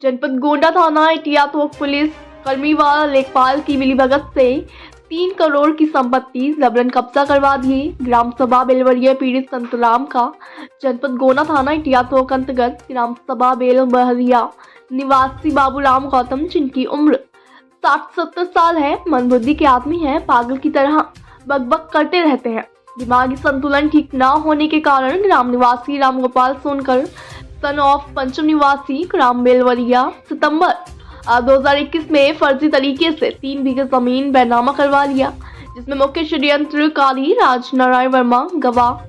जनपद गोंडा थाना एहतियातोक पुलिस कर्मी व लेखपाल की मिलीभगत से 3 करोड़ की संपत्ति जबरन कब्जा करवा दी। ग्राम सभा बेलवरिया पीड़ित संतराम का जनपद गोंडा थाना एहतियातोक अंतर्गत ग्राम सभा बेलवरिया निवासी बाबूराम गौतम, जिनकी उम्र 60-70 साल है, मंदबुद्धि के आदमी हैं, पागल की तरह बकबक करते रहते हैं। दिमागी संतुलन ठीक न होने के कारण ग्राम निवासी रामगोपाल सोनकर सन ऑफ पंचम निवासी ग्राम बेलवरिया सितंबर 2021 में फर्जी तरीके से 3 बीघे जमीन बैनामा करवा लिया, जिसमें मुख्य षड्यंत्रकारी राजनारायण वर्मा गवाह,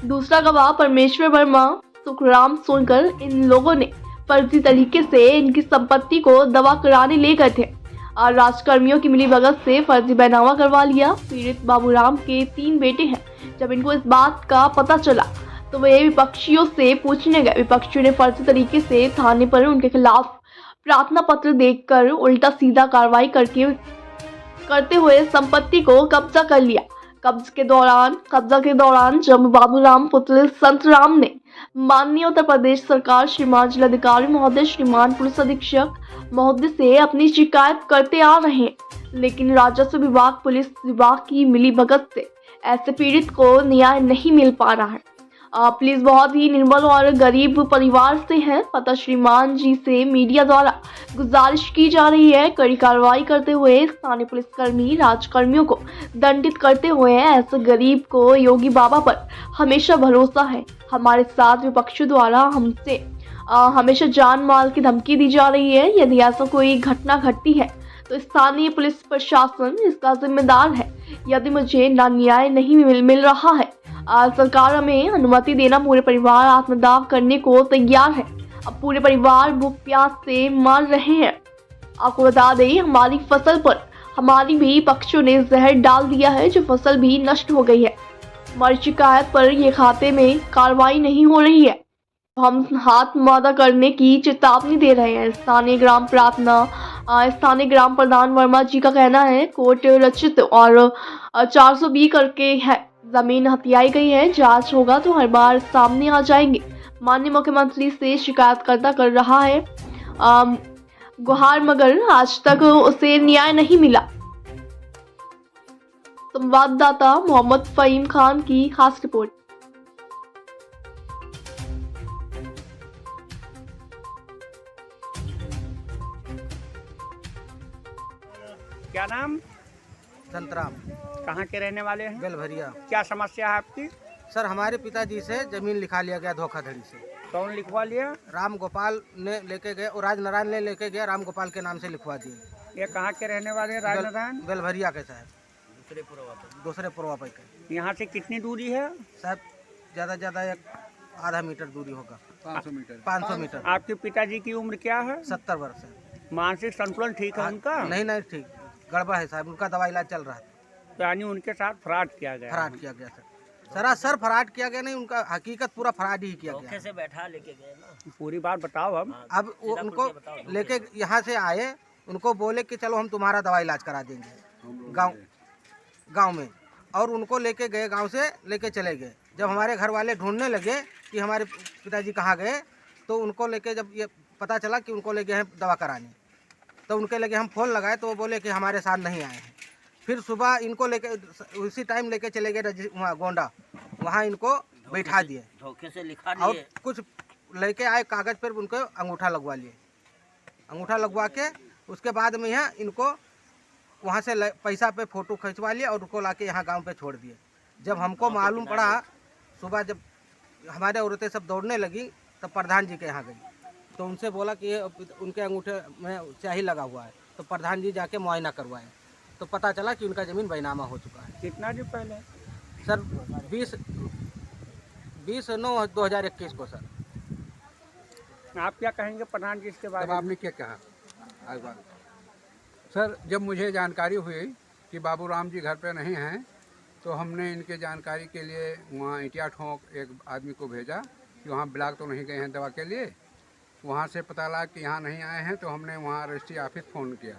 दूसरा गवाह परमेश्वर वर्मा, सुखराम सोनकर। इन लोगों ने फर्जी तरीके से इनकी संपत्ति को दवा कराने ले गए थे और राजकर्मियों की मिलीभगत से फर्जी बैनामा करवा लिया। पीड़ित बाबूराम के 3 बेटे हैं। जब इनको इस बात का पता चला तो वे विपक्षियों से पूछने गए। विपक्षियों ने फर्जी तरीके से थाने पर उनके खिलाफ प्रार्थना पत्र देकर उल्टा सीधा कार्रवाई करते हुए संपत्ति को कब्जा कर लिया। कब्जा के दौरान जब बाबूराम पुत्र संतराम ने माननीय उत्तर प्रदेश सरकार, श्रीमान जिलाधिकारी महोदय, श्रीमान पुलिस अधीक्षक महोदय से अपनी शिकायत करते आ रहे हैं, लेकिन राजस्व विभाग, पुलिस विभाग की मिलीभगत से ऐसे पीड़ित को न्याय नहीं मिल पा रहा है। पुलिस बहुत ही निर्बल और गरीब परिवार से है। पता श्रीमान जी से मीडिया द्वारा गुजारिश की जा रही है, कड़ी कार्रवाई करते हुए स्थानीय पुलिसकर्मी राजकर्मियों को दंडित करते हुए ऐसे गरीब को योगी बाबा पर हमेशा भरोसा है। हमारे साथ विपक्षियों द्वारा हमसे हमेशा जान माल की धमकी दी जा रही है। यदि ऐसा कोई घटना घटती है तो स्थानीय पुलिस प्रशासन इसका जिम्मेदार है। यदि मुझे न्याय नहीं मिल रहा है, सरकार हमें अनुमति देना, पूरे परिवार आत्मदाह करने को तैयार है। अब पूरे परिवार भूख प्यास से मर रहे हैं। आपको बता दें, हमारी फसल पर हमारी भी पक्षियों ने जहर डाल दिया है, जो फसल भी नष्ट हो गई है। हमारी शिकायत पर ये खाते में कार्रवाई नहीं हो रही है। हम हाथ मादा करने की चेतावनी दे रहे हैं। स्थानीय ग्राम प्रधान वर्मा जी का कहना है, कोर्ट रचित और 420 करके है, जमीन हथियाई गई है। जांच होगा तो हर बार सामने आ जाएंगे। माननीय मुख्यमंत्री से शिकायत कर रहा है गुहार, मगर आज तक उसे न्याय नहीं मिला। संवाददाता मोहम्मद फहीम खान की खास रिपोर्ट। क्या नाम? संतराम। कहाँ के रहने वाले हैं? बेलवरिया। क्या समस्या है आपकी? सर, हमारे पिताजी से जमीन लिखा लिया गया धोखाधड़ी से। कौन लिखवा लिया? राम गोपाल ने लेके गए और राजनारायण ने लेके गया, राम गोपाल के नाम से लिखवा दिए। ये कहाँ के रहने वाले हैं? राजनारायण? बेलवरिया के साहब, दूसरे पूर्वापै के। यहाँ से कितनी दूरी है? साहब ज़्यादा ज़्यादा एक आधा मीटर दूरी होगा। 500 मीटर। आपके पिताजी की उम्र क्या है? 70 वर्ष है। मानसिक संतुलन ठीक है उनका? नहीं ठीक, गड़बड़ है साहब। उनका दवा इलाज चल रहा था। तो यानी उनके साथ फ्रॉड किया गया? फराड किया गया सर, सरासर फराड किया गया। नहीं, उनका हकीकत पूरा फराड ही किया गया। कैसे बैठा लेके गए ना? पूरी बात बताओ। हम अब वो उनको लेके यहाँ से आए, उनको बोले कि चलो हम तुम्हारा दवा इलाज करा देंगे गांव में, और उनको लेके गए, गांव से लेके चले गए। जब हमारे घर वाले ढूंढने लगे कि हमारे पिताजी कहाँ गए, तो उनको लेके जब ये पता चला कि उनको लेके हैं दवा कराने, तो उनके लगे हम फ़ोन लगाए तो वो बोले कि हमारे साथ नहीं आए हैं। फिर सुबह इनको लेके उसी टाइम लेके चले गए वहाँ गोंडा, वहाँ इनको बैठा दिए, धोखे से लिखा और दिए। कुछ लेके आए कागज़ पर, उनको अंगूठा लगवा लिए। अंगूठा लगवा के उसके बाद में यहाँ इनको वहाँ से पैसा पे फ़ोटो खिंचवा लिया और उनको लाके यहाँ गांव पे छोड़ दिए। जब हमको मालूम पड़ा, सुबह जब हमारे औरतें सब दौड़ने लगी, तब प्रधान जी के यहाँ गई, तो उनसे बोला कि ये उनके अंगूठे में स्याही लगा हुआ है। तो प्रधान जी जाके मुआयना करवाए, तो पता चला कि उनका ज़मीन बैनामा हो चुका है। कितना दिन पहले? सर 20/9/2021 को। सर आप क्या कहेंगे प्रधान जी इसके बारे में? आपने क्या कहा आज बात? सर, जब मुझे जानकारी हुई कि बाबूराम जी घर पे नहीं हैं, तो हमने इनके जानकारी के लिए वहाँ एहतियातोक एक आदमी को भेजा कि वहाँ ब्लॉक तो नहीं गए हैं दवा के लिए। वहाँ से पता लगा कि यहाँ नहीं आए हैं, तो हमने वहाँ रजिस्ट्री ऑफिस फ़ोन किया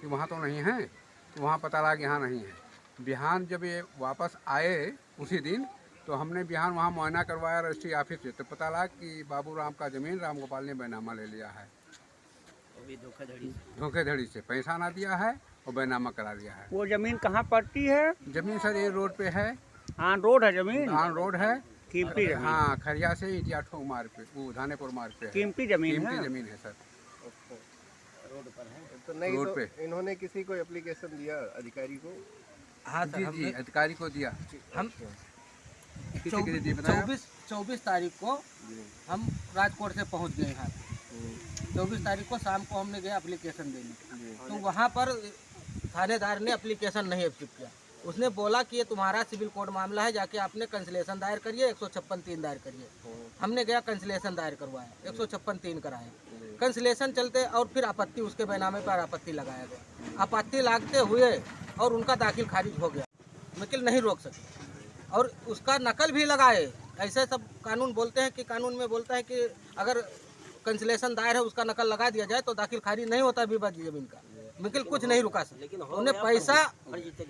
कि वहाँ तो नहीं हैं, तो वहाँ पता लगा कि यहाँ नहीं है। बिहान जब ये वापस आए उसी दिन, तो हमने बिहान वहाँ मुआयना करवाया रजिस्ट्री ऑफिस से, तो पता लगा कि बाबूराम का ज़मीन राम गोपाल ने बैनामा ले लिया है। अभी धोखाधड़ी से। धोखेधड़ी से पैसा ना दिया है और बैनामा करा दिया है। वो जमीन कहाँ पड़ती है? जमीन सर ये रोड पे है, ऑन रोड है जमीन? ऑन रोड है। कीमती जमीन? हाँ, खरिया से इटिया ठोक मार्ग पे, वो धानेपुर मार्ग पे है। कीमती जमीन कीमती है? जमीन है सर, रोड पर है। तो नहीं रोड तो पे। इन्होंने किसी को एप्लीकेशन दिया अधिकारी को? हाँ सर, जी हमने अधिकारी को दिया। हम किसी के लिए बताया? 24 तारीख को हम राजकोट से पहुंच गए यहाँ। 24 तारीख को शाम को हमने गया एप्लीकेशन देने, तो वहाँ पर थानेदार ने एप्लीकेशन नहीं एक्सेप्ट किया। उसने बोला कि ये तुम्हारा सिविल कोड मामला है, जाके आपने कैंसिलेशन दायर करिए, 156(3) दायर करिए। हमने गया कैंसिलेशन दायर करवाया, 156(3) कराया। कैंसिलेशन चलते और फिर आपत्ति, उसके बैनामे पर आपत्ति लगाया गया। आपत्ति लागते हुए और उनका दाखिल खारिज हो गया, वकील नहीं रोक सके और उसका नकल भी लगाए। ऐसे सब कानून बोलते हैं कि कानून में बोलता है कि अगर कैंसिलेशन दायर है उसका नकल लगा दिया जाए तो दाखिल खारिज नहीं होता विवाद जमीन का। वकील कुछ नहीं रुका सर, लेकिन हो उन्हें गया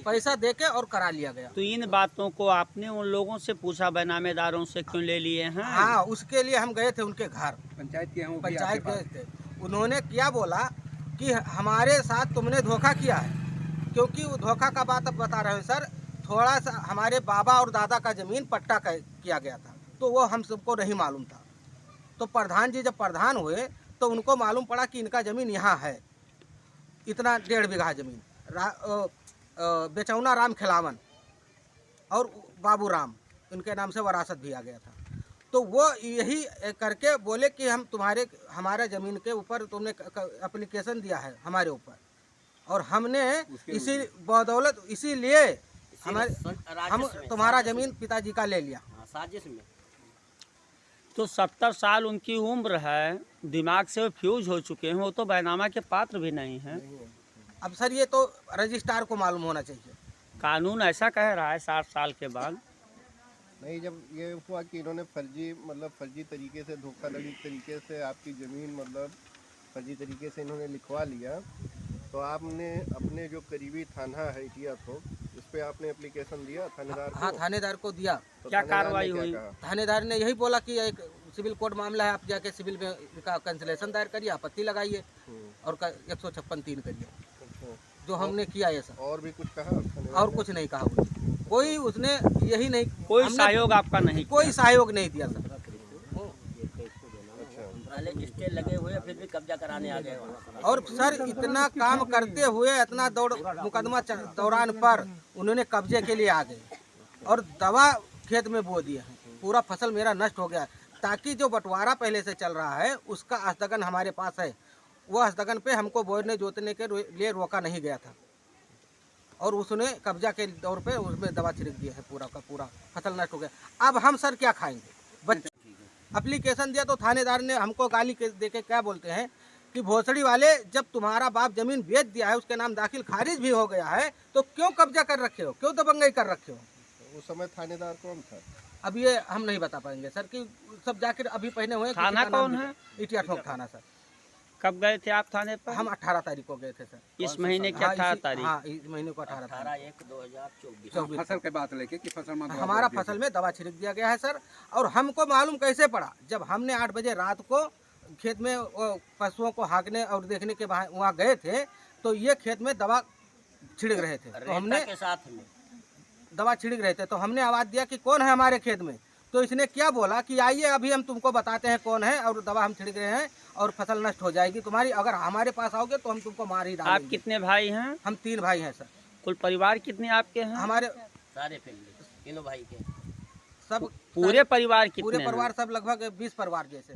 पैसा देके और करा लिया गया। तो इन बातों को आपने उन लोगों से पूछा, बैनामेदारों से क्यों ले लिए हैं? हाँ, उसके लिए हम गए थे उनके घर, पंचायत के हैं, वो भी पंचायत आपके गए थे। उन्होंने क्या बोला कि हमारे साथ तुमने धोखा किया है, क्योंकि वो धोखा का बात अब बता रहे हैं सर। थोड़ा सा हमारे बाबा और दादा का जमीन पट्टा किया गया था, तो वो हम सबको नहीं मालूम था। तो प्रधान जी जब प्रधान हुए तो उनको मालूम पड़ा कि इनका ज़मीन यहाँ है, इतना 1.5 बीघा ज़मीन। बेचौना राम खिलावन और बाबू राम, इनके नाम से वरासत भी आ गया था। तो वो यही करके बोले कि हम हमारे ज़मीन के ऊपर तुमने एप्लीकेशन दिया है हमारे ऊपर, और हमने इसी बदौलत इसीलिए हम तुम्हारा ज़मीन पिताजी का ले लिया। हाँ, साजिश में। तो 70 साल उनकी उम्र है, दिमाग से वो फ्यूज हो चुके हैं, वो तो बैनामा के पात्र भी नहीं हैं। अब सर ये तो रजिस्ट्रार को मालूम होना चाहिए। कानून ऐसा कह रहा है 60 साल के बाद। नहीं, जब ये हुआ कि इन्होंने फर्जी तरीके से, धोखाधड़ी तरीके से आपकी ज़मीन फर्जी तरीके से इन्होंने लिखवा लिया, तो आपने अपने जो करीबी थाना है इटिया ठोक, इस पे आपने एप्लीकेशन दिया थानेदार को? हाँ, थानेदार को दिया। तो क्या थानेदार ने कार्रवाई क्या हुई? कहा? थानेदार ने यही बोला कि एक सिविल कोड मामला है, आप जाके सिविल में का कैंसिलेशन दायर करिए, आपत्ति लगाइए और 156(3) करिए, जो हमने किया है सर। और भी कुछ कहा थानेदार और ने? कुछ नहीं कहा, कोई उसने यही नहीं, कोई हमने सहयोग आपका नहीं? कोई सहयोग नहीं दिया सर। पहले स्टे लगे हुए फिर भी कब्जा कराने आ गए वहाँ। और सर इतना काम करते हुए, इतना मुकदमा दौरान पर उन्होंने कब्जे के लिए आ गए और दवा खेत में बो दिए हैं। पूरा फसल मेरा नष्ट हो गया, ताकि जो बंटवारा पहले से चल रहा है उसका हस्तगन हमारे पास है। वो हस्तगन पे हमको बोने जोतने के लिए रोका नहीं गया था, और उसने कब्जा के दौर पे उसमें दवा छिड़क दिया है, पूरा का पूरा फसल नष्ट हो गया। अब हम सर क्या खाएंगे? बच्चे एप्लीकेशन दिया तो थानेदार ने हमको गाली दे के क्या बोलते हैं कि भोसड़ी वाले, जब तुम्हारा बाप जमीन बेच दिया है, उसके नाम दाखिल खारिज भी हो गया है, तो क्यों कब्जा कर रखे हो, क्यों दबंगई कर रखे हो? उस समय थानेदार कौन था? अब ये हम नहीं बता पाएंगे सर, कि सब जाकर अभी पहले हुए। थाना कौन है? इटिया ठोक थाना सर। कब गए थे आप थाने पर? हम 18 तारीख को गए थे सर। इस महीने की 18 तारीख? हाँ, इस महीने को 18 तारीख। 18/1/2024। फसल के बात लेके कि फसल में हमारा फसल में दवा छिड़क दिया गया है सर। और हमको मालूम कैसे पड़ा? जब हमने 8 बजे रात को खेत में पशुओं को हाँकने और देखने के वहाँ गए थे, तो ये खेत में दवा छिड़क रहे थे। तो हमने के साथ में दवा छिड़क रहे थे, तो हमने आवाज़ दिया कि कौन है हमारे खेत में। तो इसने क्या बोला कि आइए अभी हम तुमको बताते हैं कौन है, और दवा हम छिड़क रहे हैं और फसल नष्ट हो जाएगी तुम्हारी, अगर हमारे पास आओगे तो हम तुमको मार ही डालेंगे। आप कितने भाई हैं? हम 3 भाई हैं सर। कुल परिवार कितने आपके हैं? हमारे सारे फैमिली तीनों भाई के सब पूरे परिवार कितने पूरे हैं? परिवार सब लगभग 20 परिवार जैसे।